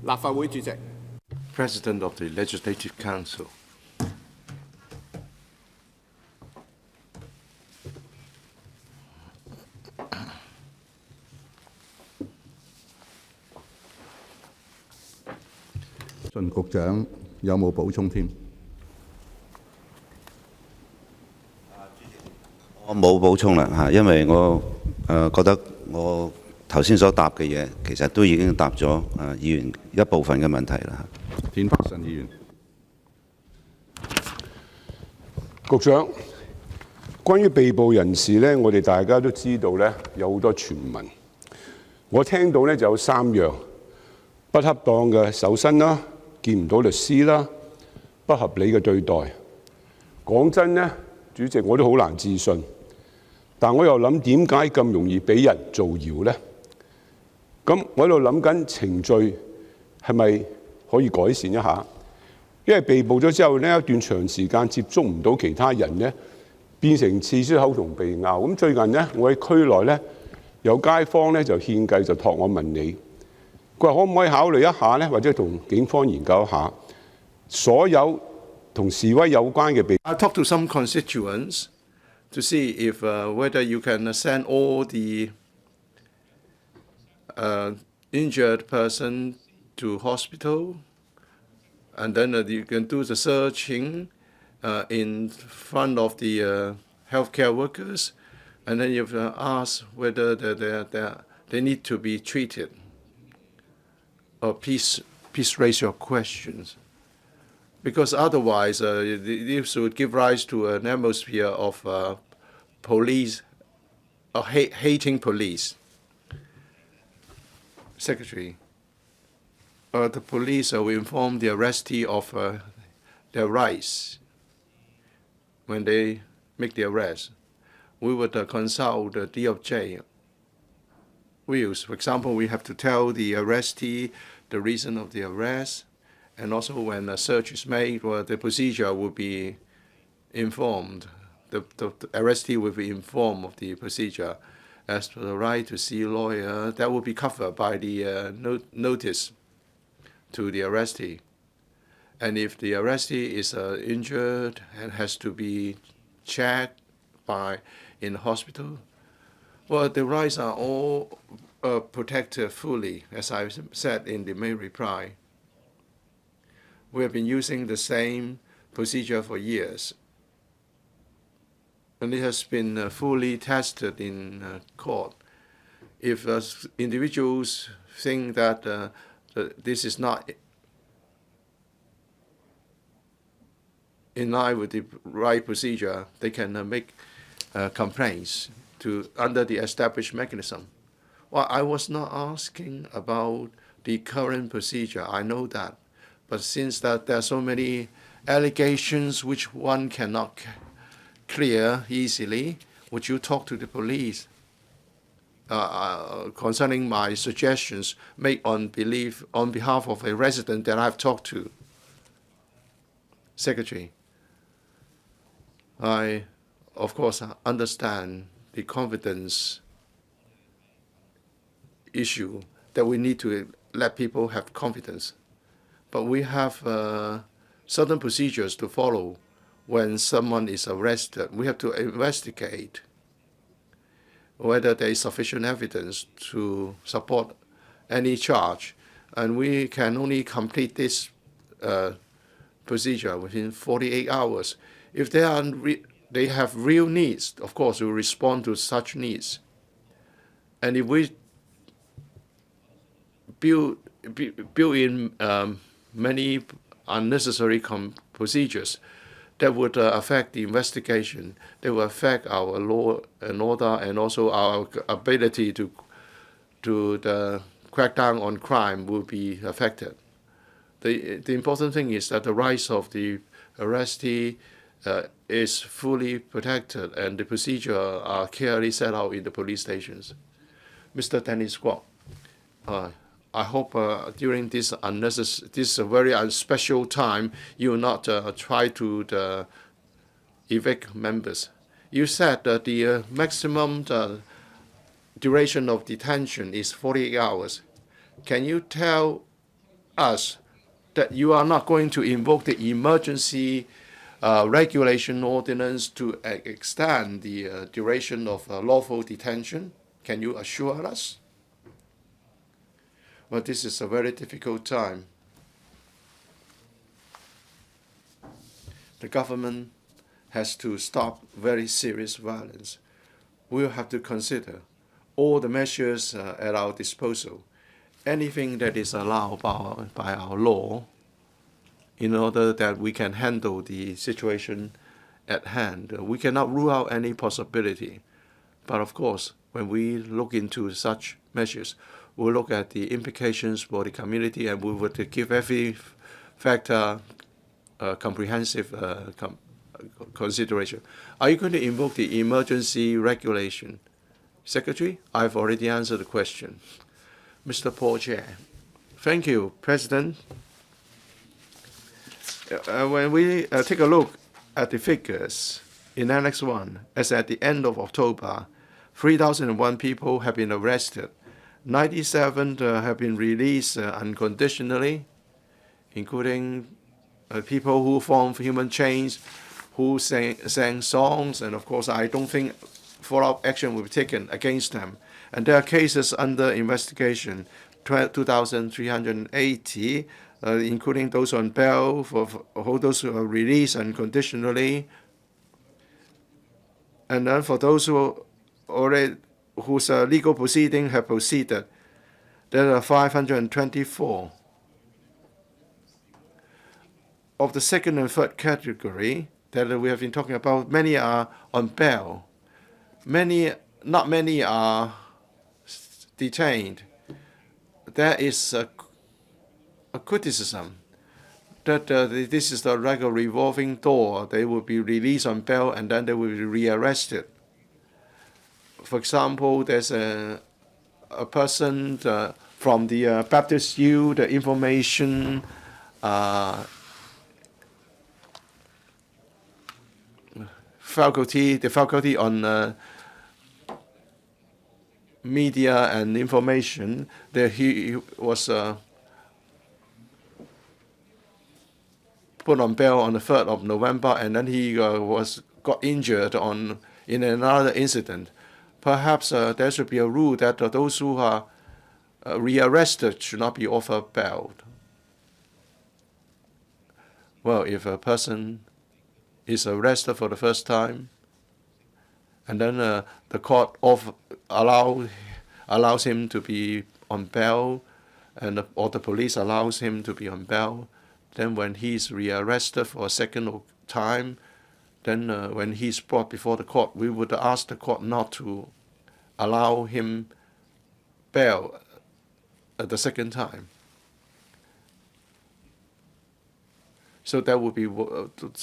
立法會主席。President of the Legislative Council. 陳局長有冇補充添？我冇補充啦嚇，因為我覺得我頭先所答嘅嘢其實都已經答咗議員一部分嘅問題啦。田北辰議員，局長，關於被捕人士呢，我哋大家都知道呢有好多傳聞。我聽到呢就有3樣：不恰當嘅搜身啦，見唔到律師啦，不合理嘅對待。講真呢，主席我都好難置信，但我又諗點解咁容易俾人造謠呢？咁我喺度諗緊程序係咪可以改善一下？因為被捕咗之後呢，一段長時間接觸唔到其他人呢，變成刺出口同鼻拗。咁最近呢，我喺區內呢，有街坊呢就獻計就託我問你，佢話可唔可以考慮一下呢，或者同警方研究一下所有同示威有關嘅被。I talked to some constituents to see if whether you can send all the injured person to hospital, and then you can do the searching in front of the healthcare workers, and then you ask whether they need to be treated. Please raise your questions, because otherwise this would give rise to an atmosphere of police, hating police. Secretary, the police will inform the arrestee of their rights when they make the arrest. We would consult the DOJ views. For example, we have to tell the arrestee the reason of the arrest, and also when a search is made, well, the procedure will be informed. The arrestee will be informed of the procedure. As for the right to see a lawyer, that will be covered by the notice to the arrestee. And if the arrestee is injured and has to be checked in hospital, well, the rights are all protected fully, as I said in the main reply. We have been using the same procedure for years, and it has been fully tested in court. If individuals think that this is not in line with the right procedure, they can make complaints under the established mechanism. Well, I was not asking about the current procedure. I know that. But since that there are so many allegations which one cannot clear easily, would you talk to the police concerning my suggestions made on behalf of a resident that I've talked to? Secretary, I, of course, understand the confidence issue, that we need to let people have confidence. But we have certain procedures to follow when someone is arrested. We have to investigate whether there is sufficient evidence to support any charge. And we can only complete this procedure within 48 hours. If they have real needs, of course, we will respond to such needs. And if we build in many unnecessary procedures that would affect the investigation, that will affect our law and order and also our ability to crack down on crime will be affected. The important thing is that the rights of the arrestee is fully protected, and the procedure are clearly set out in the police stations. Mr. Dennis Kwok, I hope during this very special time, you will not try to evict members. You said that the maximum duration of detention is 48 hours. Can you tell us that you are not going to invoke the emergency regulation ordinance to extend the duration of lawful detention? Can you assure us? Well, this is a very difficult time. The government has to stop very serious violence. We'll have to consider all the measures at our disposal, anything that is allowed by our law, in order that we can handle the situation at hand. We cannot rule out any possibility. But of course, when we look into such measures, we'll look at the implications for the community, and we would give every factor comprehensive consideration. Are you going to invoke the emergency regulation? Secretary, I've already answered the question. Mr. Paul Chair. Thank you, President. When we take a look at the figures in Annex 1, as at the end of October, 3,001 people have been arrested. 97 have been released unconditionally, including people who formed human chains, who sang songs, and of course I don't think follow-up action will be taken against them. And there are cases under investigation, 2,380, including those on bail, for those who are released unconditionally, and then for those who already whose legal proceeding have proceeded, there are 524. Of the second and third category that we have been talking about, many are on bail. Not many are detained. There is a criticism that this is like a revolving door. They will be released on bail and then they will be rearrested. For example, there's a person from the Baptist Youth, the information faculty, the faculty on media and information, that he was put on bail on the 3rd of November, and then he got injured in another incident. Perhaps there should be a rule that those who are rearrested should not be offered bail. Well, if a person is arrested for the first time, and then the court allows him to be on bail, or the police allows him to be on bail, then when he's rearrested for a second time, then when he's brought before the court, we would ask the court not to allow him bail at the second time. So that would be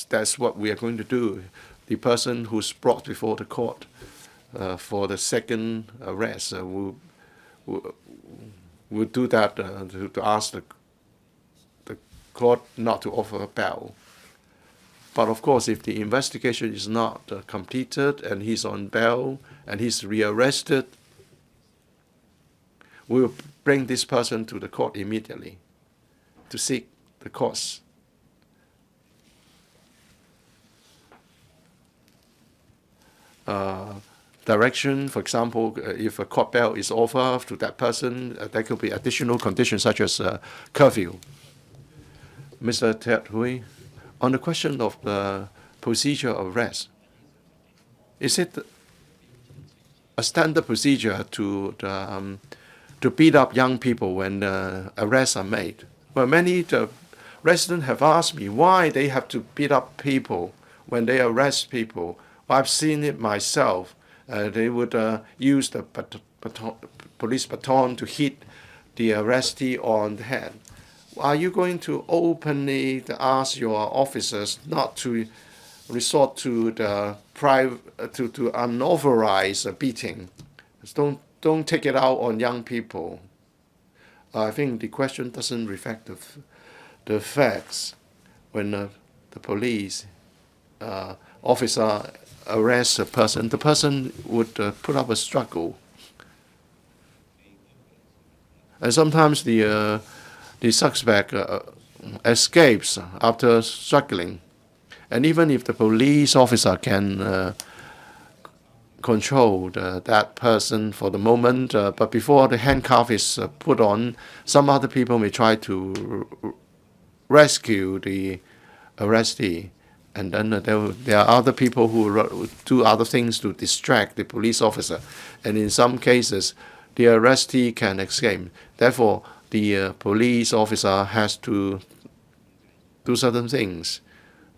that's what we are going to do. The person who's brought before the court for the second arrest will do that to ask the court not to offer bail. But of course, if the investigation is not completed and he's on bail and he's rearrested, we will bring this person to the court immediately to seek the court's direction. For example, if a court bail is offered to that person, there could be additional conditions such as curfew. Mr. Ted Hui, on the question of the procedure of arrest, is it a standard procedure to beat up young people when arrests are made? Well, many residents have asked me why they have to beat up people when they arrest people. I've seen it myself. They would use the police baton to hit the arrestee on the head. Are you going to openly ask your officers not to resort to the to unauthorized beating? Don't take it out on young people. I think the question doesn't reflect the facts. When the police officer arrests a person, the person would put up a struggle. And sometimes the the suspect escapes after struggling. And even if the police officer can control that person for the moment, but before the handcuff is put on, some other people may try to rescue the arrestee. And then there are other people who do other things to distract the police officer. And in some cases, the arrestee can escape. Therefore, the police officer has to do certain things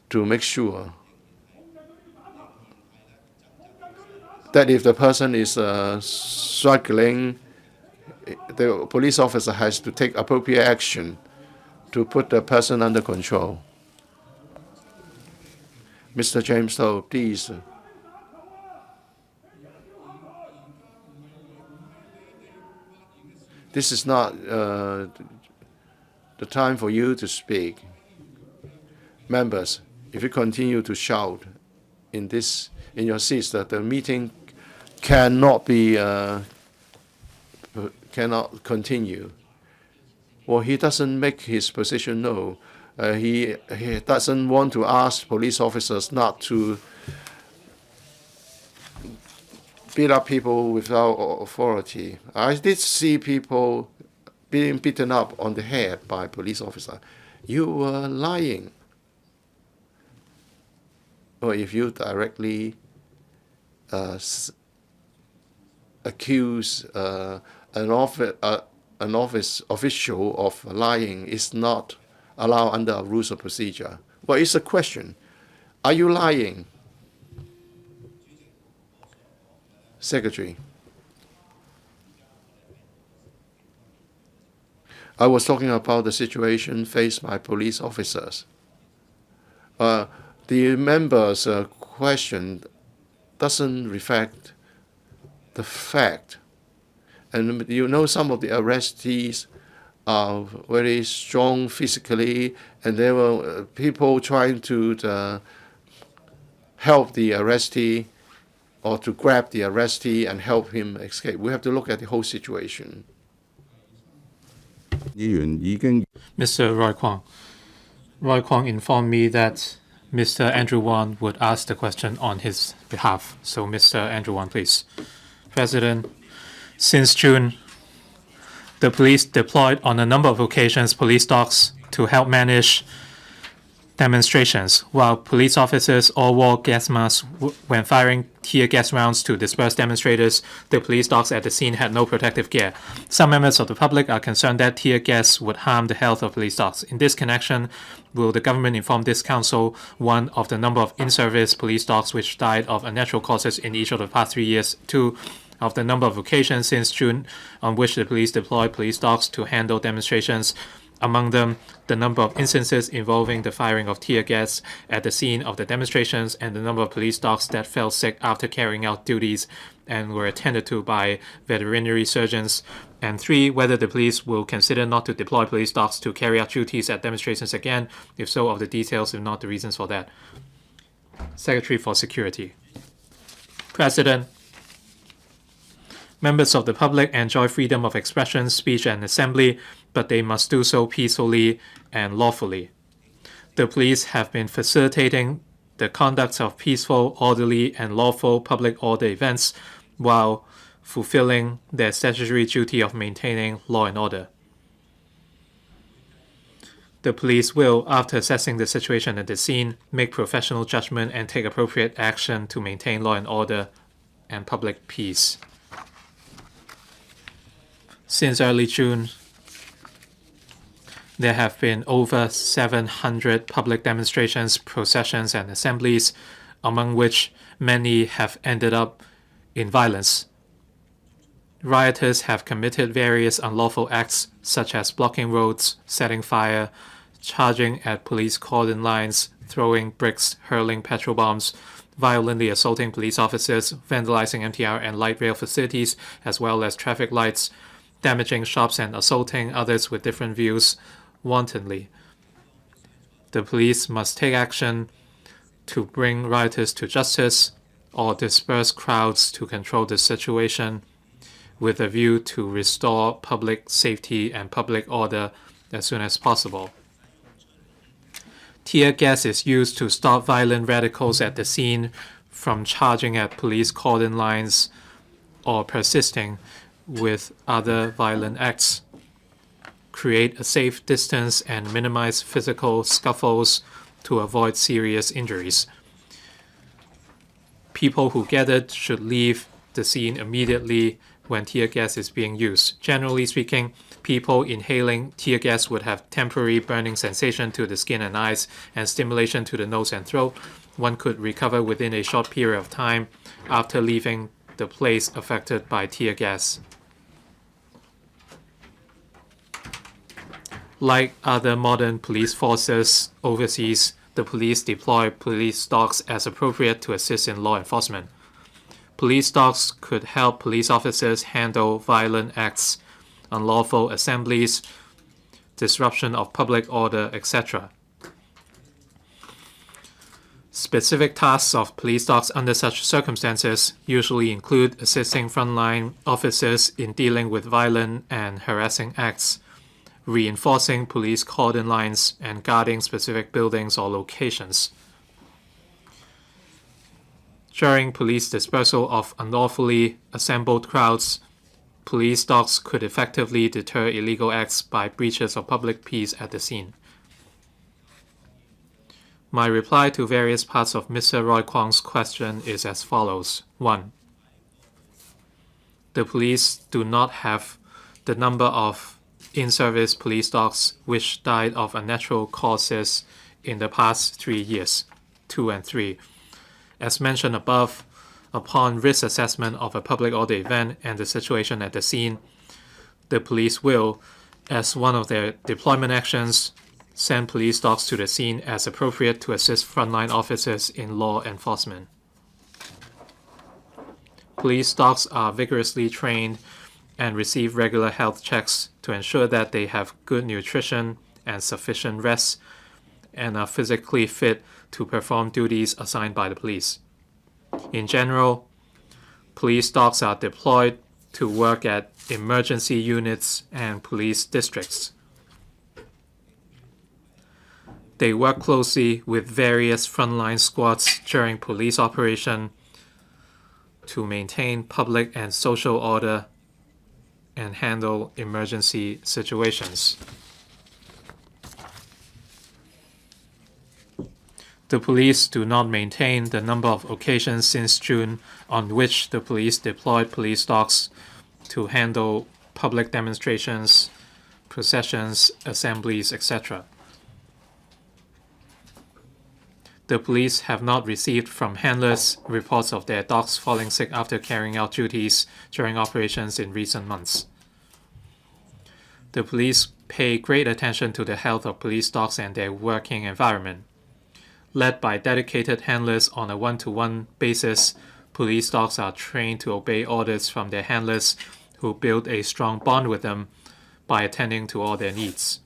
to make sure that if the person is struggling, the police officer has to take appropriate action to put the person under control. Mr. James Toh, please. This is not the time for you to speak. Members, if you continue to shout in your seats, that the meeting cannot continue. Well, he doesn't make his position known. He doesn't want to ask police officers not to beat up people without authority. I did see people being beaten up on the head by police officer. You were lying. Or if you directly accuse an office official of lying, is not allowed under our rules of procedure. Well, it's a question. Are you lying? Secretary. I was talking about the situation faced by police officers. The member's question doesn't reflect the fact. And you know, some of the arrestees are very strong physically, and there were people trying to help the arrestee or to grab the arrestee and help him escape. We have to look at the whole situation. Mr. Roy Kwong. Roy Kwong informed me that Mr. Andrew Wan would ask the question on his behalf. So, Mr. Andrew Wan, please. President, since June, the police deployed on a number of occasions police dogs to help manage demonstrations, while police officers all wore gas masks when firing tear gas rounds to disperse demonstrators. The police dogs at the scene had no protective gear. Some members of the public are concerned that tear gas would harm the health of police dogs. In this connection, will the government inform this council, one, of the number of in-service police dogs which died of unnatural causes in each of the past 3 years, two, of the number of occasions since June on which the police deployed police dogs to handle demonstrations, among them the number of instances involving the firing of tear gas at the scene of the demonstrations, and the number of police dogs that fell sick after carrying out duties and were attended to by veterinary surgeons, and three, whether the police will consider not to deploy police dogs to carry out duties at demonstrations again, if so, of the details, if not the reasons for that. Secretary for Security. President, members of the public enjoy freedom of expression, speech, and assembly, but they must do so peacefully and lawfully. The police have been facilitating the conduct of peaceful, orderly, and lawful public order events while fulfilling their statutory duty of maintaining law and order. The police will, after assessing the situation at the scene, make professional judgment and take appropriate action to maintain law and order and public peace. Since early June, there have been over 700 public demonstrations, processions, and assemblies, among which many have ended up in violence. Rioters have committed various unlawful acts, such as blocking roads, setting fire, charging at police cordon lines, throwing bricks, hurling petrol bombs, violently assaulting police officers, vandalizing MTR and light rail facilities, as well as traffic lights, damaging shops, and assaulting others with different views wantonly. The police must take action to bring rioters to justice or disperse crowds to control the situation with a view to restore public safety and public order as soon as possible. Tear gas is used to stop violent radicals at the scene from charging at police cordon lines or persisting with other violent acts. Create a safe distance and minimize physical scuffles to avoid serious injuries. People who gathered should leave the scene immediately when tear gas is being used. Generally speaking, people inhaling tear gas would have temporary burning sensation to the skin and eyes and stimulation to the nose and throat. One could recover within a short period of time after leaving the place affected by tear gas. Like other modern police forces overseas, the police deploy police dogs as appropriate to assist in law enforcement. Police dogs could help police officers handle violent acts, unlawful assemblies, disruption of public order, etc. Specific tasks of police dogs under such circumstances usually include assisting frontline officers in dealing with violent and harassing acts, reinforcing police cordon lines, and guarding specific buildings or locations. During police dispersal of unlawfully assembled crowds, police dogs could effectively deter illegal acts by breaches of public peace at the scene. My reply to various parts of Mr. Roy Kwong's question is as follows. 1. The police do not have the number of in-service police dogs which died of unnatural causes in the past 3 years. 2 and 3. As mentioned above, upon risk assessment of a public order event and the situation at the scene, the police will, as one of their deployment actions, send police dogs to the scene as appropriate to assist frontline officers in law enforcement. Police dogs are vigorously trained and receive regular health checks to ensure that they have good nutrition and sufficient rest and are physically fit to perform duties assigned by the police. In general, police dogs are deployed to work at emergency units and police districts. They work closely with various frontline squads during police operation to maintain public and social order and handle emergency situations. The police do not maintain the number of occasions since June on which the police deployed police dogs to handle public demonstrations, processions, assemblies, etc. The police have not received from handlers reports of their dogs falling sick after carrying out duties during operations in recent months. The police pay great attention to the health of police dogs and their working environment. Led by dedicated handlers on a one-to-one basis, police dogs are trained to obey orders from their handlers who build a strong bond with them by attending to all their needs.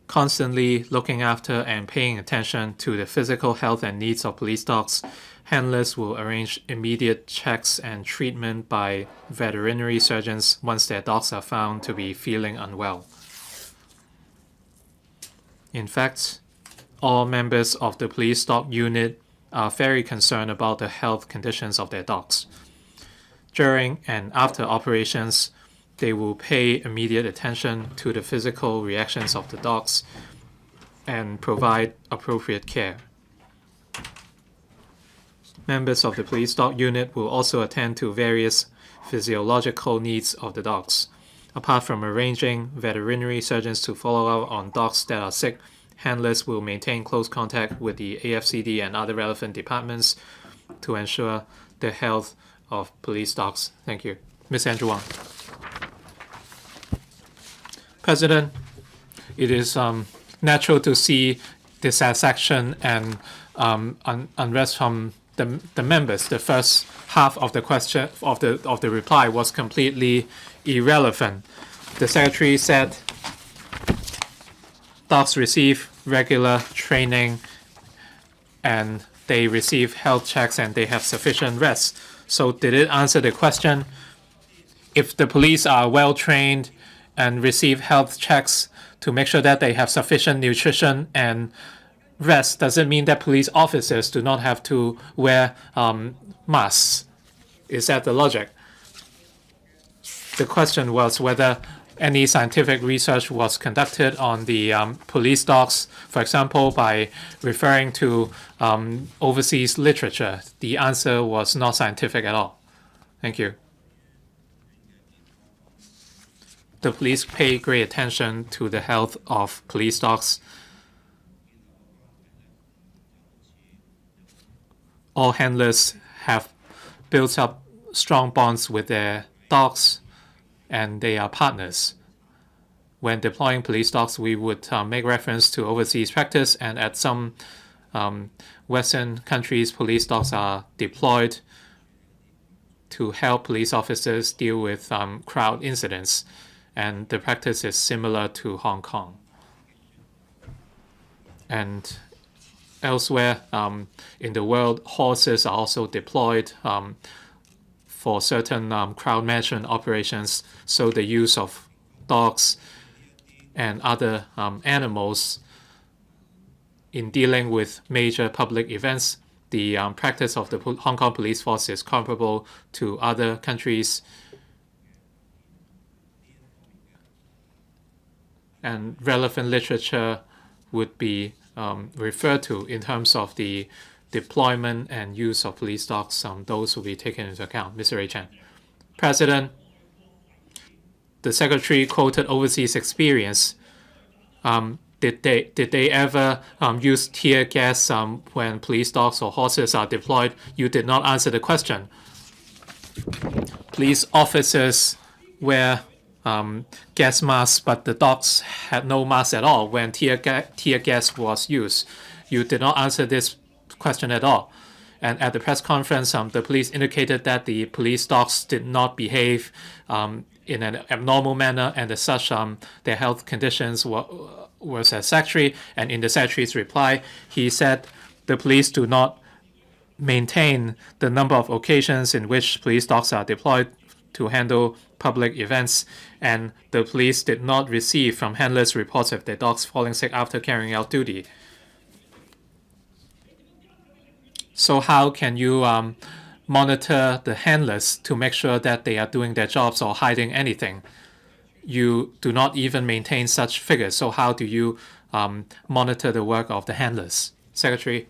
Constantly looking after and paying attention to the physical health and needs of police dogs, handlers will arrange immediate checks and treatment by veterinary surgeons once their dogs are found to be feeling unwell. In fact, all members of the police dog unit are very concerned about the health conditions of their dogs. During and after operations, they will pay immediate attention to the physical reactions of the dogs and provide appropriate care. Members of the police dog unit will also attend to various physiological needs of the dogs. Apart from arranging veterinary surgeons to follow up on dogs that are sick, handlers will maintain close contact with the AFCD and other relevant departments to ensure the health of police dogs. Thank you. Ms. Andrew Wang. President, it is natural to see dissatisfaction and unrest from the members. The first half of the question of the reply was completely irrelevant. The Secretary said dogs receive regular training and they receive health checks and they have sufficient rest. So did it answer the question? If the police are well trained and receive health checks to make sure that they have sufficient nutrition and rest, does it mean that police officers do not have to wear masks? Is that the logic? The question was whether any scientific research was conducted on the police dogs, for example, by referring to overseas literature. The answer was not scientific at all. Thank you. The police pay great attention to the health of police dogs. All handlers have built up strong bonds with their dogs, and they are partners. When deploying police dogs, we would make reference to overseas practice, and at some Western countries, police dogs are deployed to help police officers deal with crowd incidents, and the practice is similar to Hong Kong. And elsewhere in the world, horses are also deployed for certain crowd management operations, so the use of dogs and other animals in dealing with major public events, the practice of the Hong Kong police force is comparable to other countries. And relevant literature would be referred to in terms of the deployment and use of police dogs. Those will be taken into account. Mr. Ray Chan. President, the Secretary quoted overseas experience. Did they ever use tear gas when police dogs or horses are deployed? You did not answer the question. Police officers wear gas masks, but the dogs had no mask at all when tear gas was used. You did not answer this question at all. And at the press conference, the police indicated that the police dogs did not behave in an abnormal manner, and as such, their health conditions were satisfactory. And in the Secretary's reply, he said the police do not maintain the number of occasions in which police dogs are deployed to handle public events, and the police did not receive from handlers reports of their dogs falling sick after carrying out duty. So how can you monitor the handlers to make sure that they are doing their jobs or hiding anything? You do not even maintain such figures. So how do you monitor the work of the handlers? Secretary.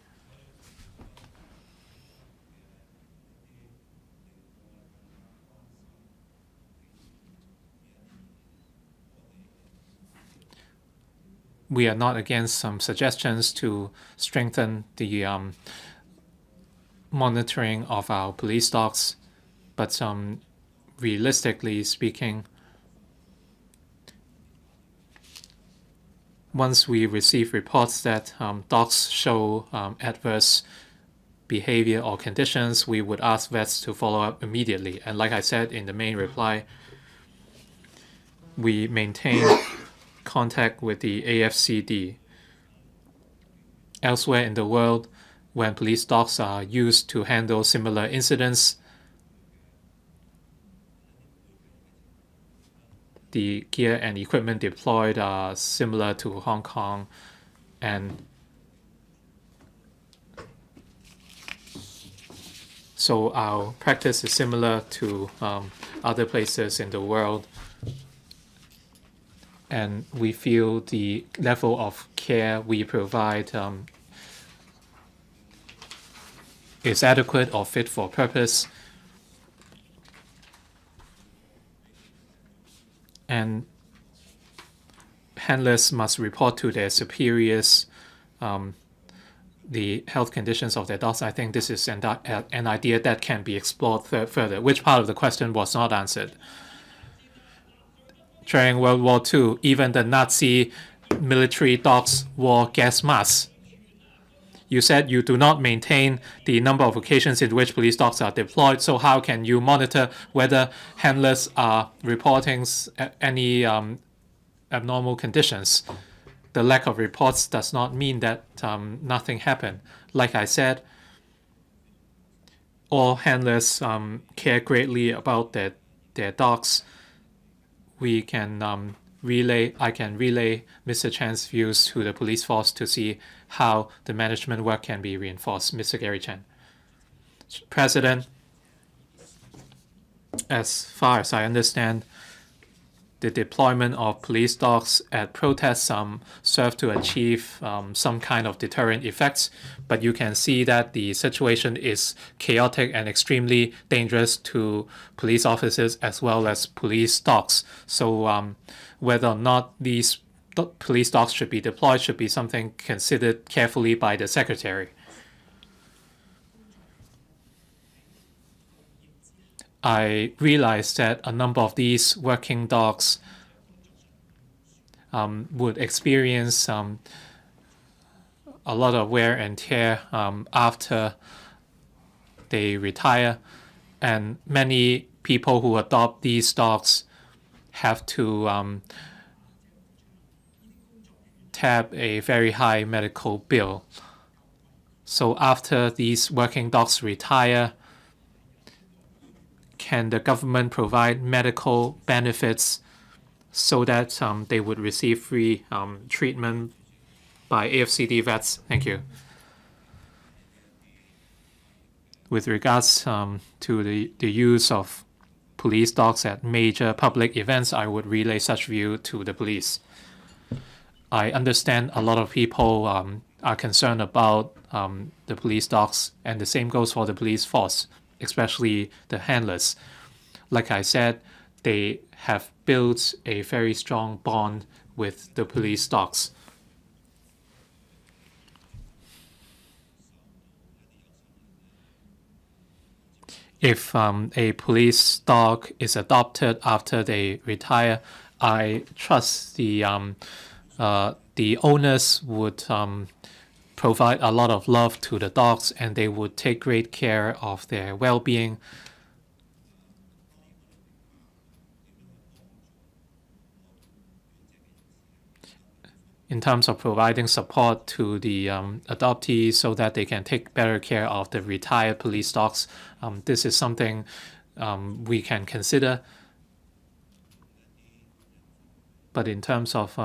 We are not against some suggestions to strengthen the monitoring of our police dogs, but realistically speaking, once we receive reports that dogs show adverse behavior or conditions, we would ask vets to follow up immediately. And like I said in the main reply, we maintain contact with the AFCD. Elsewhere in the world, when police dogs are used to handle similar incidents, the gear and equipment deployed are similar to Hong Kong, and so our practice is similar to other places in the world. And we feel the level of care we provide is adequate or fit for purpose. And handlers must report to their superiors the health conditions of their dogs. I think this is an idea that can be explored further. Which part of the question was not answered? During World War II, even the Nazi military dogs wore gas masks. You said you do not maintain the number of occasions in which police dogs are deployed, so how can you monitor whether handlers are reporting any abnormal conditions? The lack of reports does not mean that nothing happened. Like I said, all handlers care greatly about their dogs. We can I can relay Mr. Chan's views to the police force to see how the management work can be reinforced. Mr. Gary Chan. President, as far as I understand, the deployment of police dogs at protests serve to achieve some kind of deterrent effects, but you can see that the situation is chaotic and extremely dangerous to police officers as well as police dogs. So whether or not these police dogs should be deployed should be something considered carefully by the Secretary. I realized that a number of these working dogs would experience a lot of wear and tear after they retire, and many people who adopt these dogs have to tap a very high medical bill. So after these working dogs retire, can the government provide medical benefits so that they would receive free treatment by AFCD vets? Thank you. With regards to the use of police dogs at major public events, I would relay such view to the police. I understand a lot of people are concerned about the police dogs, and the same goes for the police force, especially the handlers. Like I said, they have built a very strong bond with the police dogs. If a police dog is adopted after they retire, I trust the owners would provide a lot of love to the dogs, and they would take great care of their well-being. In terms of providing support to the adoptees so that they can take better care of the retired police dogs, this is something we can consider. But in terms of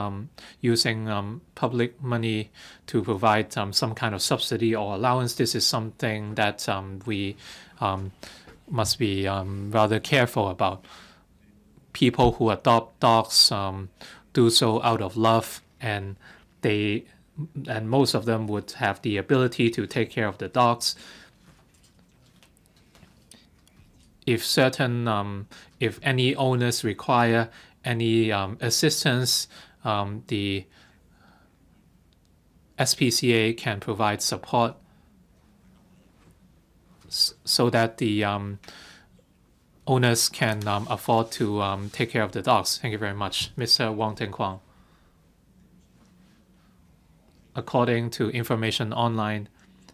using public money to provide some kind of subsidy or allowance, this is something that we must be rather careful about. People who adopt dogs do so out of love, and most of them would have the ability to take care of the dogs. If any owners require any assistance, the SPCA can provide support so that the owners can afford to take care of the dogs. Thank you very much. Mr. Wong Ting Kwong. According to information online,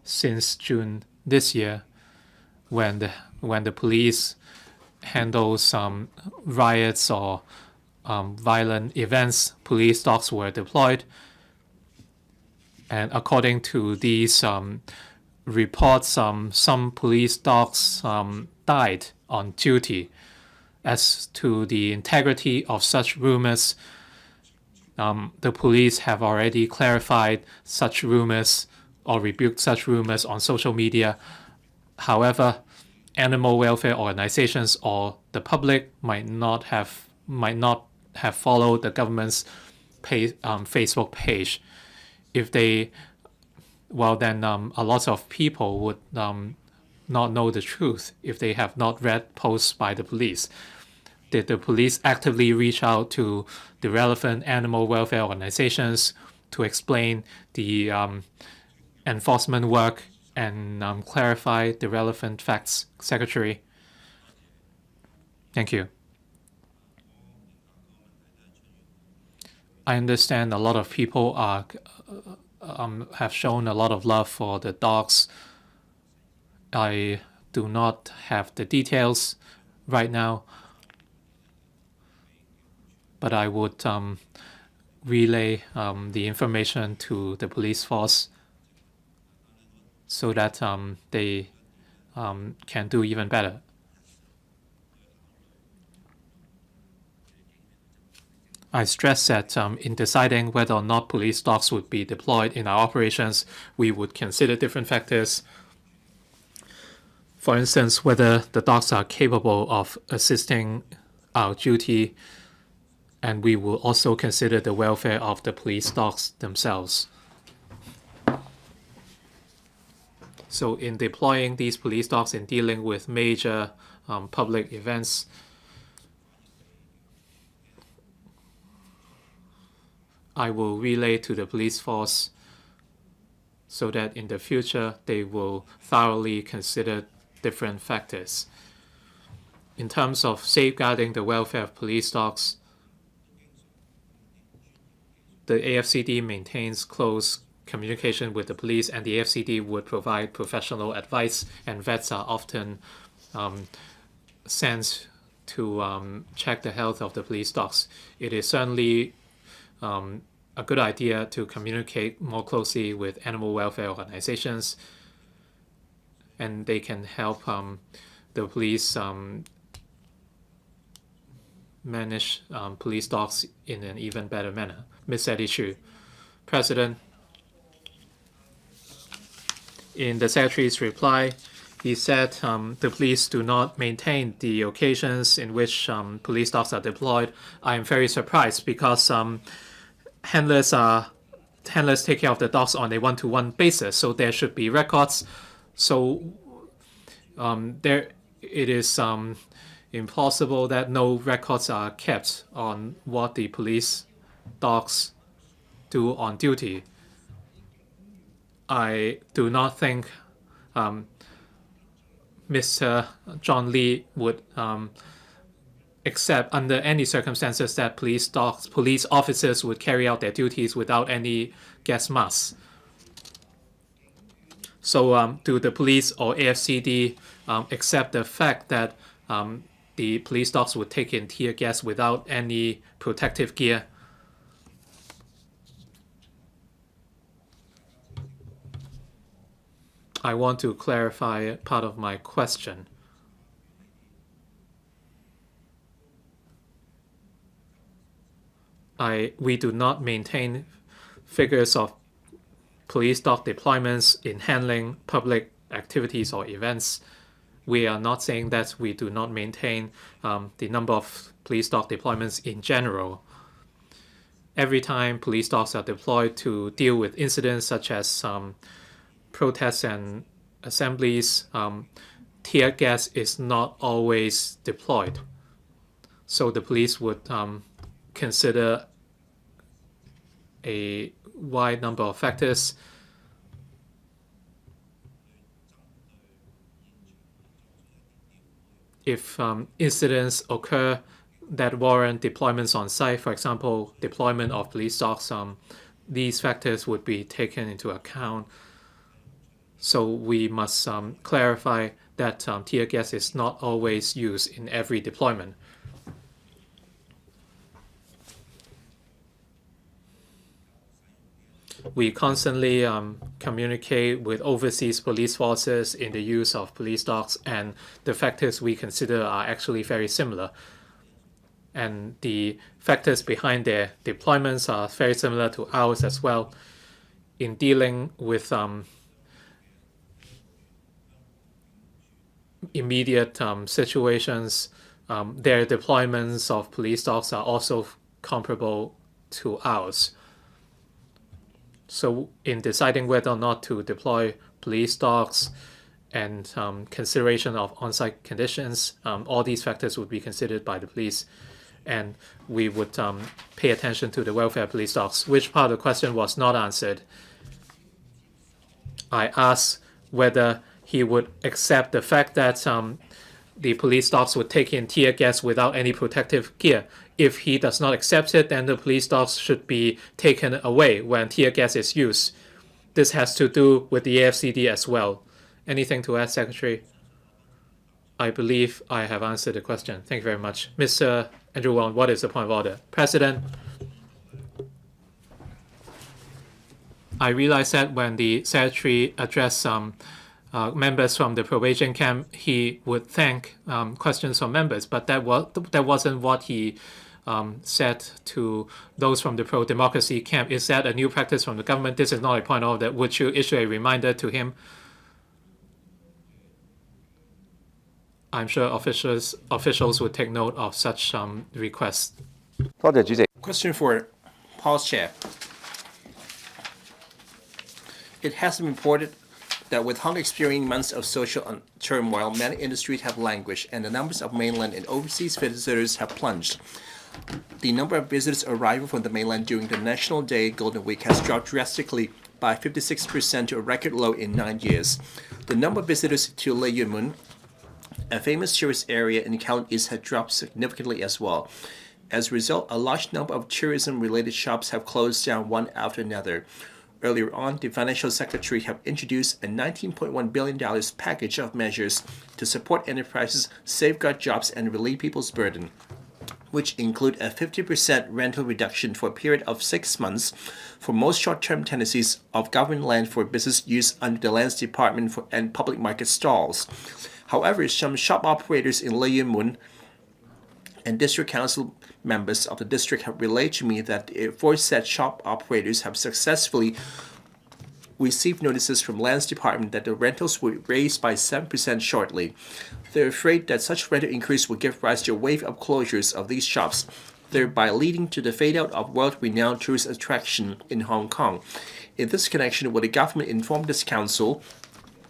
since June this year, when the police handles riots or violent events, police dogs were deployed. And according to these reports, some police dogs died on duty. As to the integrity of such rumors, the police have already clarified such rumors or rebuked such rumors on social media. However, animal welfare organizations or the public might not have followed the government's Facebook page. If they, then a lot of people would not know the truth if they have not read posts by the police. Did the police actively reach out to the relevant animal welfare organizations to explain the enforcement work and clarify the relevant facts, Secretary? Thank you. I understand a lot of people have shown a lot of love for the dogs. I do not have the details right now, but I would relay the information to the police force so that they can do even better. I stress that in deciding whether or not police dogs would be deployed in our operations, we would consider different factors. For instance, whether the dogs are capable of assisting our duty, and we will also consider the welfare of the police dogs themselves. So in deploying these police dogs in dealing with major public events, I will relay to the police force so that in the future they will thoroughly consider different factors. In terms of safeguarding the welfare of police dogs, the AFCD maintains close communication with the police, and the AFCD would provide professional advice, and vets are often sent to check the health of the police dogs. It is certainly a good idea to communicate more closely with animal welfare organizations, and they can help the police manage police dogs in an even better manner. Ms. Eddie Chu. President, in the Secretary's reply, he said the police do not maintain the occasions in which police dogs are deployed. I am very surprised because handlers take care of the dogs on a one-to-one basis, so there should be records. So it is impossible that no records are kept on what the police dogs do on duty. I do not think Mr. John Lee would accept under any circumstances that police officers would carry out their duties without any gas masks. So do the police or AFCD accept the fact that the police dogs would take in tear gas without any protective gear? I want to clarify part of my question. We do not maintain figures of police dog deployments in handling public activities or events. We are not saying that we do not maintain the number of police dog deployments in general. Every time police dogs are deployed to deal with incidents such as protests and assemblies, tear gas is not always deployed. So the police would consider a wide number of factors. If incidents occur that warrant deployments on site, for example, deployment of police dogs, these factors would be taken into account. So we must clarify that tear gas is not always used in every deployment. We constantly communicate with overseas police forces in the use of police dogs, and the factors we consider are actually very similar. And the factors behind their deployments are very similar to ours as well. In dealing with immediate situations, their deployments of police dogs are also comparable to ours. So in deciding whether or not to deploy police dogs and consideration of on-site conditions, all these factors would be considered by the police, and we would pay attention to the welfare of police dogs. Which part of the question was not answered? I asked whether he would accept the fact that the police dogs would take in tear gas without any protective gear. If he does not accept it, then the police dogs should be taken away when tear gas is used. This has to do with the AFCD as well. Anything to add, Secretary? I believe I have answered the question. Thank you very much. Mr. Andrew Wong, what is the point of order? President, I realize that when the Secretary addressed members from the probation camp, he would thank questions from members, but that wasn't what he said to those from the pro-democracy camp. Is that a new practice from the government? This is not a point of that. Would you issue a reminder to him? I'm sure officials would take note of such requests. Question for Paul's chair. It has been reported that with Hong experiencing months of social turmoil, many industries have languished, and the numbers of mainland and overseas visitors have plunged. The number of visitors arriving from the mainland during the National Day Golden Week has dropped drastically by 56% to a record low in 9 years. The number of visitors to Lei Yue Mun, a famous tourist area in Kowloon East, had dropped significantly as well. As a result, a large number of tourism-related shops have closed down one after another. Earlier on, the Financial Secretary have introduced a $19.1 billion package of measures to support enterprises, safeguard jobs, and relieve people's burden, which include a 50% rental reduction for a period of 6 months for most short-term tenancies of government land for business use under the Lands Department and public market stalls. However, some shop operators in Lei Yue Mun and district council members of the district have relayed to me that the aforesaid shop operators have successfully received notices from Lands Department that the rentals will raise by 7% shortly. They're afraid that such rental increase will give rise to a wave of closures of these shops, thereby leading to the fade-out of world-renowned tourist attraction in Hong Kong. In this connection, will the government inform this council?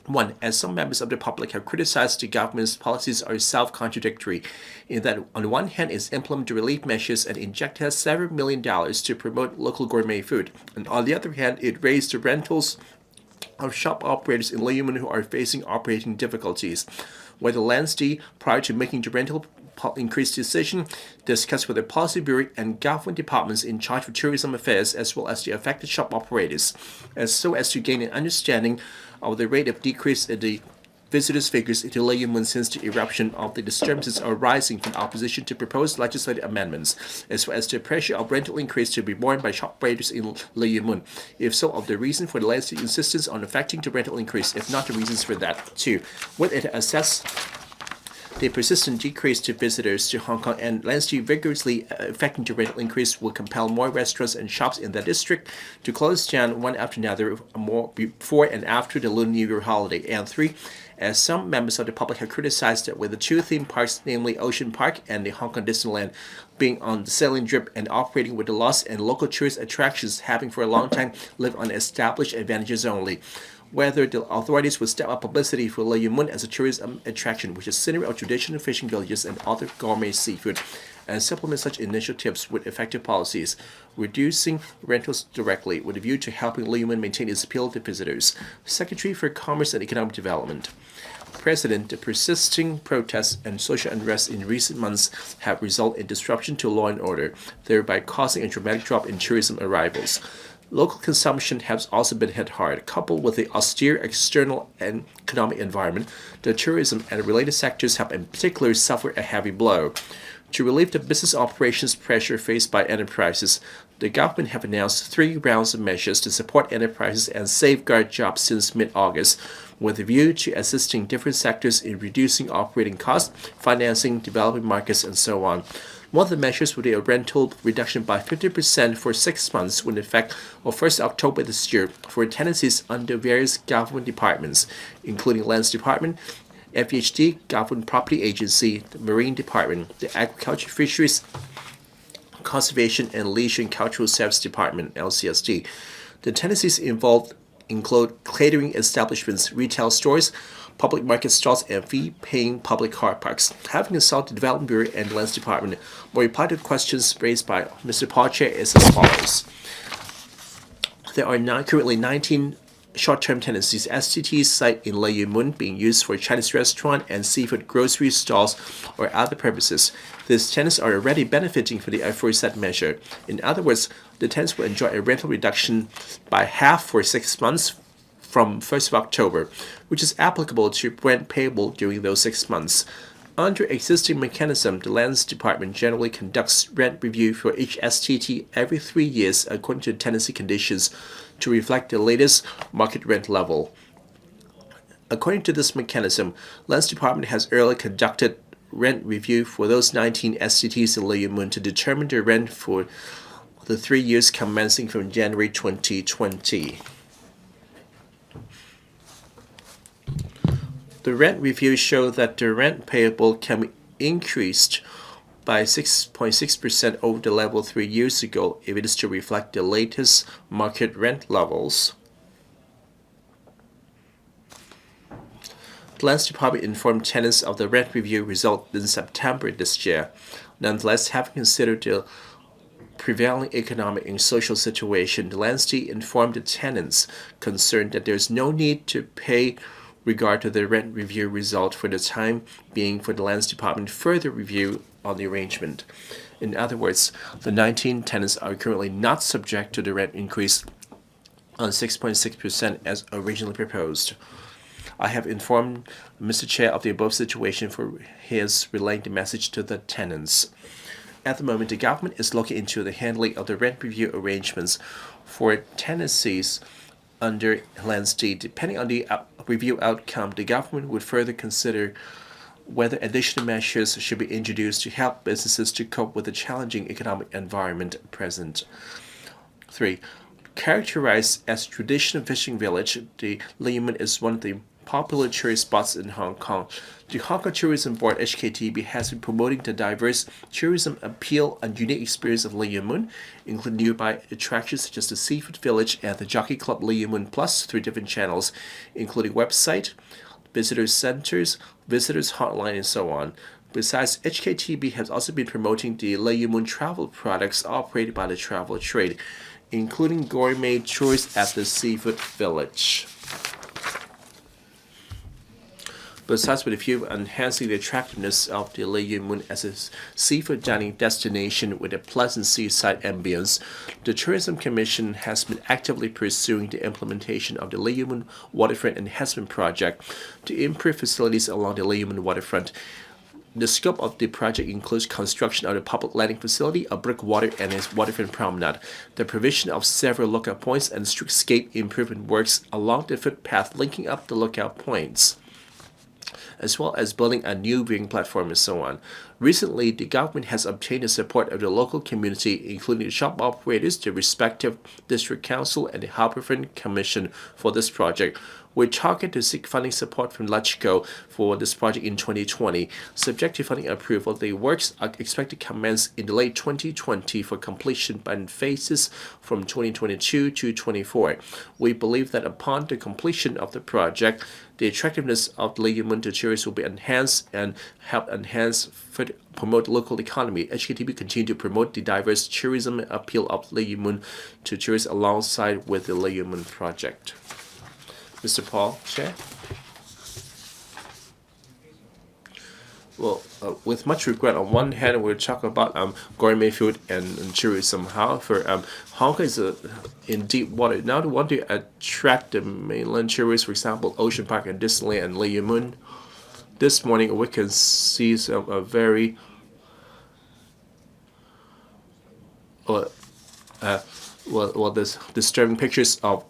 1. As some members of the public have criticized the government's policies are self-contradictory, in that on the one hand it implemented relief measures and injected several $7 million to promote local gourmet food, and on the other hand it raised the rentals of shop operators in Lei Yue Mun who are facing operating difficulties. Whether Landsd, prior to making the rental increase decision, discussed with the Policy Bureau and government departments in charge of tourism affairs as well as the affected shop operators, so as to gain an understanding of the rate of decrease in the visitors' figures into Lei Yue Mun since the eruption of the disturbances arising from opposition to proposed legislative amendments, as well as the pressure of rental increase to be borne by shop operators in Lei Yue Mun. If so, of the reason for the Landsd insistence on affecting the rental increase, if not the reasons for that. 2. Would it assess the persistent decrease to visitors to Hong Kong and Landsd vigorously affecting the rental increase will compel more restaurants and shops in that district to close down one after another more before and after the Lunar New Year holiday. And 3. As some members of the public have criticized that with the two theme parks, namely Ocean Park and the Hong Kong Disneyland, being on the sailing drip and operating with the lost and local tourist attractions having for a long time lived on established advantages only, whether the authorities would step up publicity for Lei Yue Mun as a tourism attraction, which is scenery of traditional fishing villages and other gourmet seafood, and supplement such initiatives with effective policies, reducing rentals directly with a view to helping Lei Yue Mun maintain its appeal to visitors. Secretary for Commerce and Economic Development. President, the persisting protests and social unrest in recent months have resulted in disruption to law and order, thereby causing a dramatic drop in tourism arrivals. Local consumption has also been hit hard. Coupled with the austere external and economic environment, the tourism and related sectors have in particular suffered a heavy blow. To relieve the business operations pressure faced by enterprises, the government have announced 3 rounds of measures to support enterprises and safeguard jobs since mid-August, with a view to assisting different sectors in reducing operating costs, financing, developing markets, and so on. One of the measures would be a rental reduction by 50% for 6 months with effect on 1st October this year for tenancies under various government departments, including Lands Department, FHD, Government Property Agency, the Marine Department, the Agriculture, Fisheries, Conservation and Leisure and Cultural Service Department, LCSD. The tenancies involved include catering establishments, retail stores, public market stalls, and fee-paying public car parks. Having consulted the Development Bureau and Lands Department, more replied raised by Mr. Paul TSE is as follows. There are now currently 19 short-term tenancies, STTs site in Lei Yue Mun being used for Chinese restaurant and seafood grocery stalls or other purposes. These tenants are already benefiting from the aforesaid measure. In other words, the tenants will enjoy a rental reduction by half for 6 months from 1st of October, which is applicable to rent payable during those 6 months. Under existing mechanism, the Lands Department generally conducts rent review for each STT every 3 years according to tenancy conditions to reflect the latest market rent level. According to this mechanism, Land's Department has earlier conducted rent review for those 19 STTs in Lei Yue Mun to determine the rent for the 3 years commencing from January 2020. The rent review showed that the rent payable can be increased by 6.6% over the level 3 years ago if it is to reflect the latest market rent levels. The Lands Department informed tenants of the rent review result in September this year. Nonetheless, having considered the prevailing economic and social situation, the Lands D informed the tenants concerned that there is no need to pay regard to the rent review result for the time being for the Lands Department further review on the arrangement. In other words, the 19 tenants are currently not subject to the rent increase on 6.6% as originally proposed. I have informed Mr. Chair of the above situation for his relaying the message to the tenants. At the moment, the government is looking into the handling of the rent review arrangements for tenancies under Lands D. Depending on the review outcome, the government would further consider whether additional measures should be introduced to help businesses to cope with the challenging economic environment at present. 3. Characterized as a traditional fishing village, the Lei Yue Mun is one of the popular tourist spots in Hong Kong. The Hong Kong Tourism Board (HKTB) has been promoting the diverse tourism appeal and unique experience of Lei Yue Mun, including nearby attractions such as the Seafood Village and the Jockey Club Lei Yue Mun Plus through different channels, including website, visitor centers, visitors hotline, and so on. Besides, HKTB has also been promoting the Lei Yue Mun travel products operated by the travel trade, including gourmet tours at the Seafood Village. Besides, with a view of enhancing the attractiveness of the Lei Yue Mun as a seafood dining destination with a pleasant seaside ambience, the Tourism Commission has been actively pursuing the implementation of the Lei Yue Mun Waterfront Enhancement Project to improve facilities along the Lei Yue Mun waterfront. The scope of the project includes construction of a public landing facility, a breakwater, and a waterfront promenade, the provision of several lookout points, and streetscape improvement works along the footpath linking up the lookout points, as well as building a new viewing platform and so on. Recently, the government has obtained the support of the local community, including the shop operators, the respective district council, and the Harbourfront Commission for this project. We target to seek funding support from LegCo for this project in 2020. Subject to funding approval, the works are expected to commence in the late 2020 for completion in phases from 2022 to 2024. We believe that upon the completion of the project, the attractiveness of Lei Yue Mun to tourists will be enhanced and help promote the local economy. HKTB continue to promote the diverse tourism appeal of Lei Yue Mun to tourists alongside with the Lei Yue Mun project. Mr. Paul, Chair. Well, with much regret, on one hand, we'll talk about gourmet food and tourism. However, Hong Kong is in deep water. Now, we want to attract the mainland tourists, for example, Ocean Park and Disneyland and Lei Yue Mun. This morning, we can see some very disturbing pictures of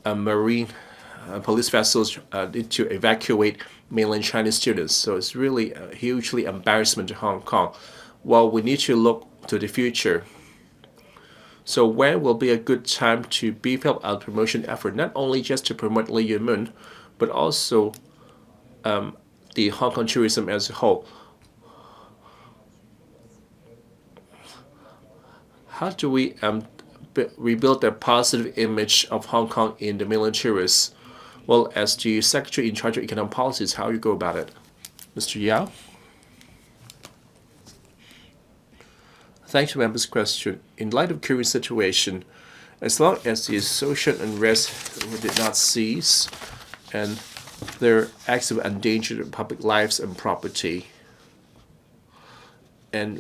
marine police vessels need to evacuate mainland Chinese students. So it's really a hugely embarrassment to Hong Kong. Well, we need to look to the future. So when will be a good time to beef up our promotion effort, not only just to promote Lei Yue Mun, but also the Hong Kong tourism as a whole? How do we rebuild the positive image of Hong Kong in the mainland tourists? Well, as the Secretary in charge of economic policies, how you go about it? Mr. Yao? Thanks for the member's question. In light of the current situation, as long as the social unrest did not cease and their acts of endangered public lives and property, and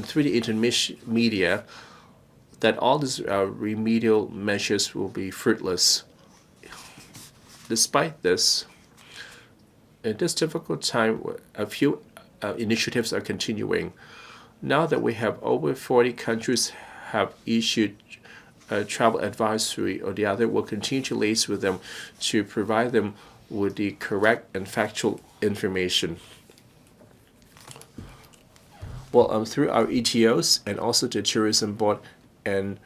through the intermedia, that all these remedial measures will be fruitless. Despite this, in this difficult time, a few initiatives are continuing. Now that we have over 40 countries have issued a travel advisory or the other, we'll continue to liaise with them to provide them with the correct and factual information. Well, through our ETOs and also the tourism board and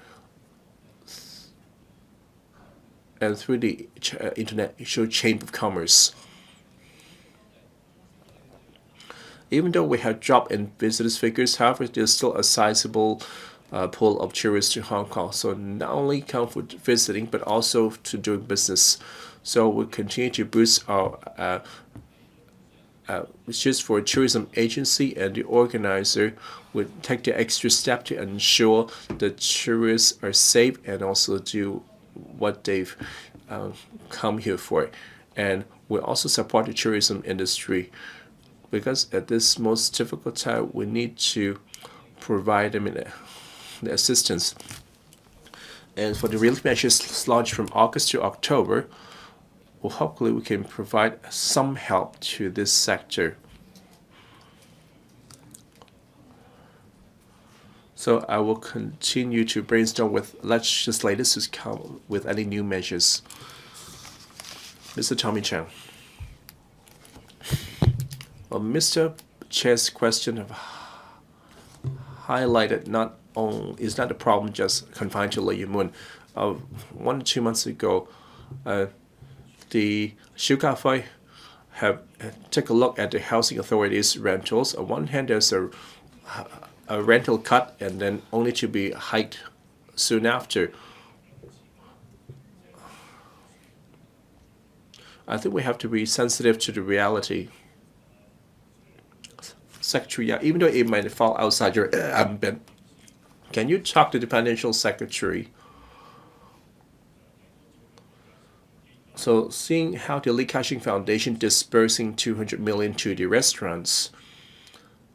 through the International Chamber of Commerce. Even though we have dropped in visitors figures, however, there's still a sizable pool of tourists to Hong Kong. So not only come for visiting, but also to doing business. So we continue to boost our just for tourism agency, and the organizer would take the extra step to ensure the tourists are safe and also do what they've come here for. And we also support the tourism industry, because at this most difficult time, we need to provide them the assistance. And for the relief measures launched from August to October, well, hopefully we can provide some help to this sector. So I will continue to brainstorm with legislators to come with any new measures. Mr. Tommy Chan. Well, Mr. Chair's question have highlighted is not a problem just confined to Lei Yue Mun. 1 or 2 months ago, the Shuka have take a look at the housing authorities' rentals. On one hand, there's a rental cut and then only to be hiked soon after. I think we have to be sensitive to the reality. Secretary, even though it might fall outside your ambit, can you talk to the Financial Secretary? So seeing how the Li Ka-shing Foundation dispersing 200 million to the restaurants,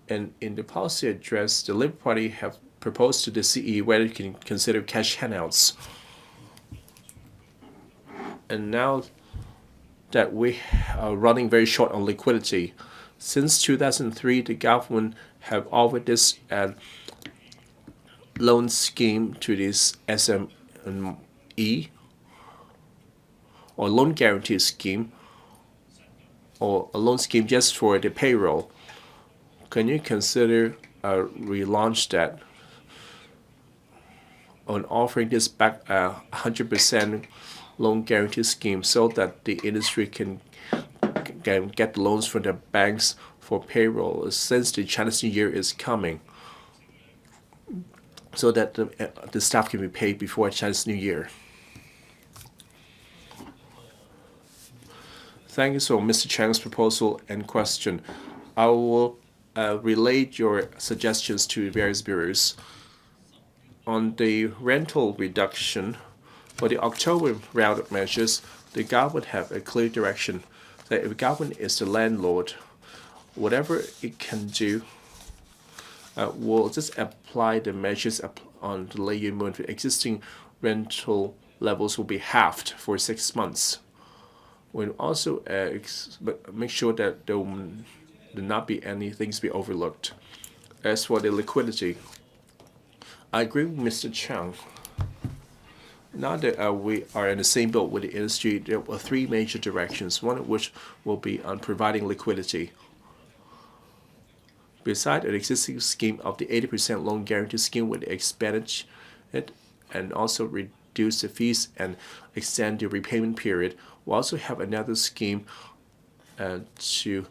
and in the policy address, the Labour Party have proposed to the CE whether it can consider cash handouts. And now that we are running very short on liquidity, since 2003, the government have offered this loan scheme to this SME, or loan guarantee scheme, or a loan scheme just for the payroll. Can you consider relaunch that on offering this back 100% loan guarantee scheme, so that the industry can get loans from the banks for payroll, since the Chinese New Year is coming, so that the staff can be paid before Chinese New Year? Thank you for Mr. Chang's proposal and question. I will relate your suggestions to various bureaus. On the rental reduction, for the October round of measures, the government have a clear direction that if the government is the landlord, whatever it can do, will just apply the measures on the Lei Yue Mun. Existing rental levels will be halved for 6 months. We'll also make sure that there will not be any things be overlooked. As for the liquidity, I agree with Mr. Chang. Now that we are in the same boat with the industry, there are 3 major directions, one of which will be on providing liquidity. Besides an existing scheme of the 80% loan guarantee scheme, with expanded it and also reduce the fees and extend the repayment period, we also have another scheme to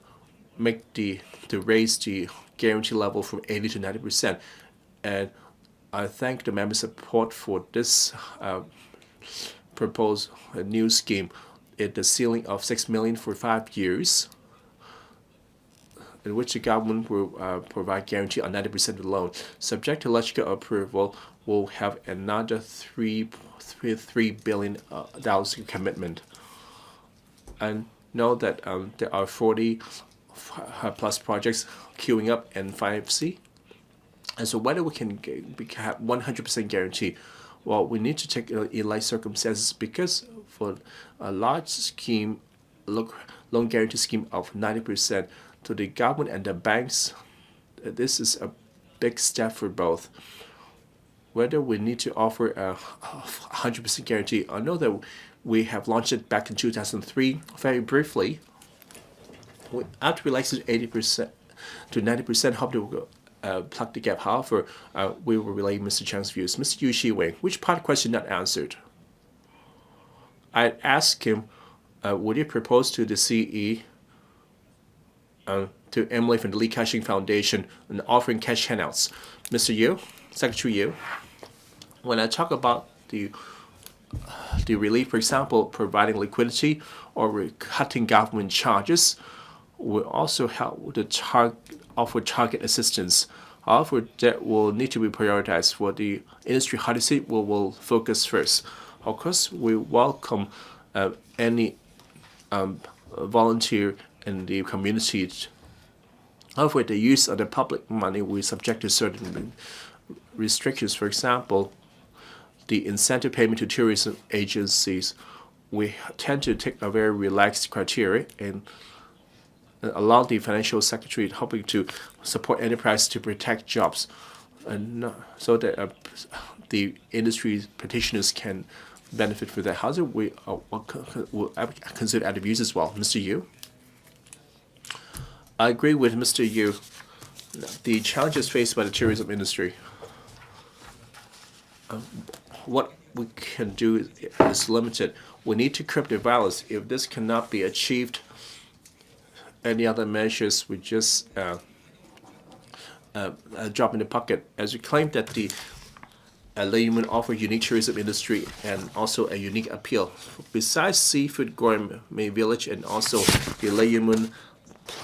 make to raise the guarantee level from 80 to 90%. And I thank the members' support for this proposed new scheme. The ceiling of 6 million for 5 years, in which the government will provide guarantee on 90% of the loan. Subject to legislative approval, we'll have another $3 billion commitment. And know that there are 40 plus projects queuing up in 5C. And so whether we can have 100% guarantee, well, we need to take in light circumstances, because for a large scheme, loan guarantee scheme of 90%, to the government and the banks, this is a big step for both. Whether we need to offer a 100% guarantee, I know that We have launched it back in 2003. Very briefly, after we licensed 80% to 90%, hope to plug the gap. However, we will relay Mr. Chang's views. Mr. Yu Chi-wai, which part of the question not answered? I asked him, would you propose to the CE to emulate from the Lee Ka-shing Foundation and offering cash handouts? Mr. Yu, Secretary Yu, when I talk about the relief, for example, providing liquidity or cutting government charges, we also help to offer target assistance. However, that will need to be prioritized for the industry. Hardship will focus first. Of course, we welcome any volunteer in the community. However, the use of the public money will be subject to certain restrictions. For example, the incentive payment to tourism agencies, we tend to take a very relaxed criteria and allow the financial secretary helping to support enterprise to protect jobs, and so that the industry practitioners can benefit from that. However, we will consider other views as well. Mr. Yu, I agree with Mr. Yu. The challenges faced by the tourism industry, what we can do is limited. We need to curb the violence. If this cannot be achieved, any other measures we just drop in the pocket. As we claim that the Lei Yue Mun offer unique tourism industry and also a unique appeal. Besides seafood gourmet village and also the Lei Yue Mun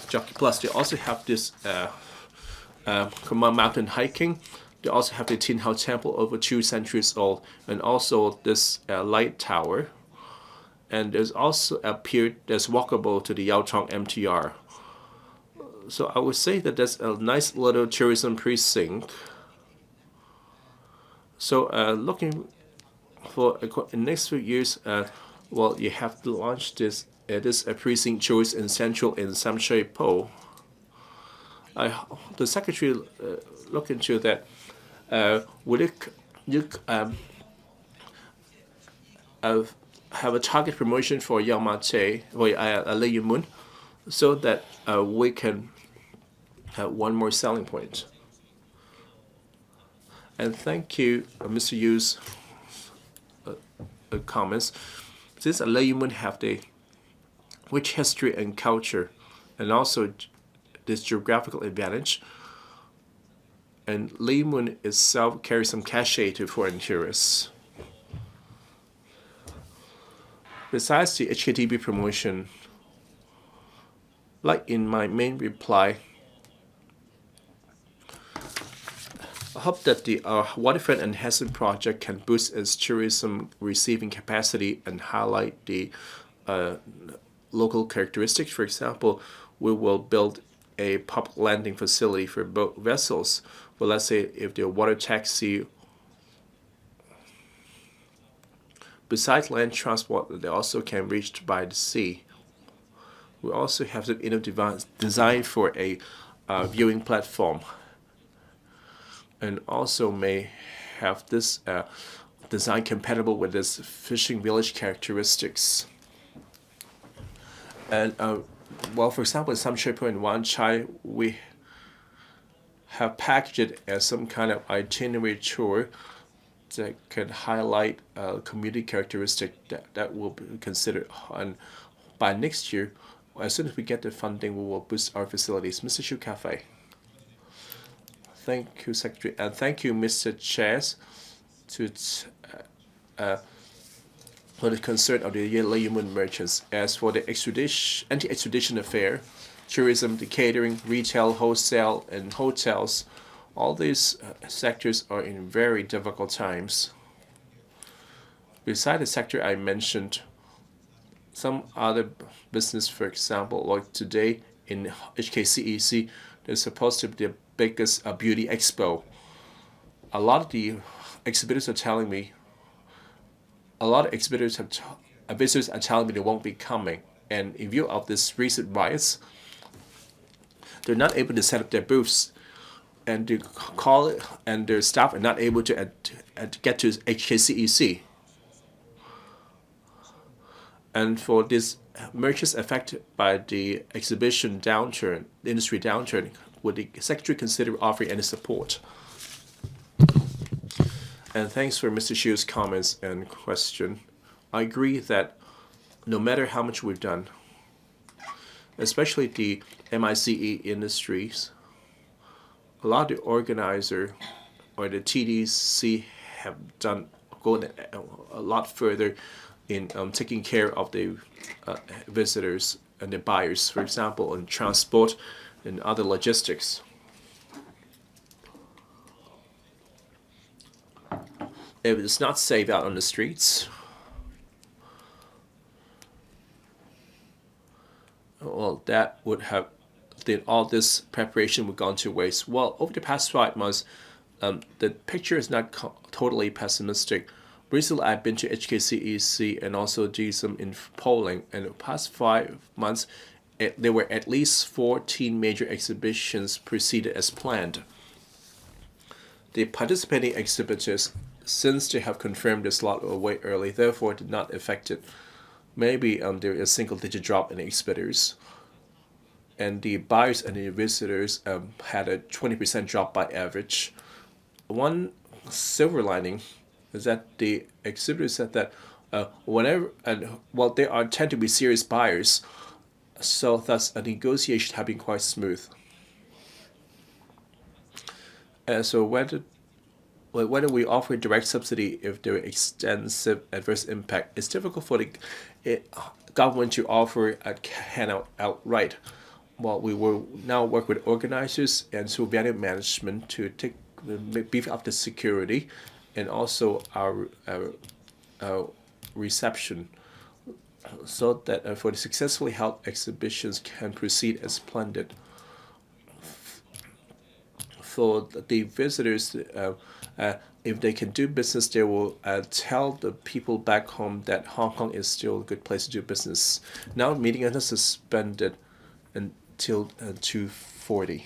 Jockey Plus, they also have this Command Mountain hiking. They also have the Tin Hao Temple, over 2 centuries old, and also this light tower. And there's also a pier that's walkable to the Yaotong MTR. So I would say that there's a nice little tourism precinct. So looking for in the next few years, well, you have to launch this. It is a precinct choice in central in Samshui Po. The secretary look into that. Would you have a target promotion for Yang Ma-che or Lei Yue Mun, so that we can have one more selling point? And thank you, Mr. Yu's comments. Since Lei Yue Mun have the rich history and culture, and also this geographical advantage, and Lei Yue Mun itself carries some cachet to foreign tourists. Besides the HKTB promotion, like in my main reply, I hope that the waterfront enhancement project can boost its tourism receiving capacity and highlight the local characteristics. For example, we will build a public landing facility for boat vessels. Well, let's say if the water taxi, besides land transport, they also can reach by the sea. We also have some innovative design for a viewing platform, and also may have this design compatible with this fishing village characteristics. And well, for example, in some shape in Wan Chai, we have packaged it as some kind of itinerary tour that can highlight community characteristic that will be considered. And by next year, as soon as we get the funding, we will boost our facilities. Mr. Shu Cafe. Thank you, Secretary, and thank you, Mr. Chairs, for the concern of the Lei Yue Mun merchants. As for the anti-extradition affair, tourism, the catering, retail, wholesale, and hotels, all these sectors are in very difficult times. Beside the sector I mentioned, some other business, for example, like today in HKCEC, there's supposed to be the biggest beauty expo. A lot of the exhibitors are telling me, visitors are telling me they won't be coming. And in view of this recent riots, they're not able to set up their booths, and to call it, and their staff are not able to get to HKCEC. And for these merchants affected by the exhibition downturn, the industry downturn, would the Secretary consider offering any support? And thanks for Mr. Xiu's comments and question. I agree that no matter how much we've done, especially the MICE industries, a lot of the organizer or the TDC have gone a lot further in taking care of the visitors and the buyers, for example, in transport and other logistics. If it's not safe out on the streets, well, that would have, then all this preparation would gone to waste. Well, over the past 5 months, the picture is not totally pessimistic. Recently, I've been to HKCEC and also did some in polling. And the past 5 months, there were at least 14 major exhibitions proceeded as planned. The participating exhibitors, since they have confirmed the slot way early, therefore did not affect it. Maybe there is a single-digit drop in exhibitors. And the buyers and the visitors had a 20% drop by average. One silver lining is that the exhibitors said that they tend to be serious buyers, so thus a negotiation have been quite smooth. And so whether we offer direct subsidy if there is extensive adverse impact, it's difficult for the government to offer a handout outright. Well, we will now work with organizers and through value management to beef up the security and also our reception, so that for the successfully held exhibitions can proceed as planned. For the visitors, if they can do business, they will tell the people back home that Hong Kong is still a good place to do business. Now, meeting is suspended until 2:40.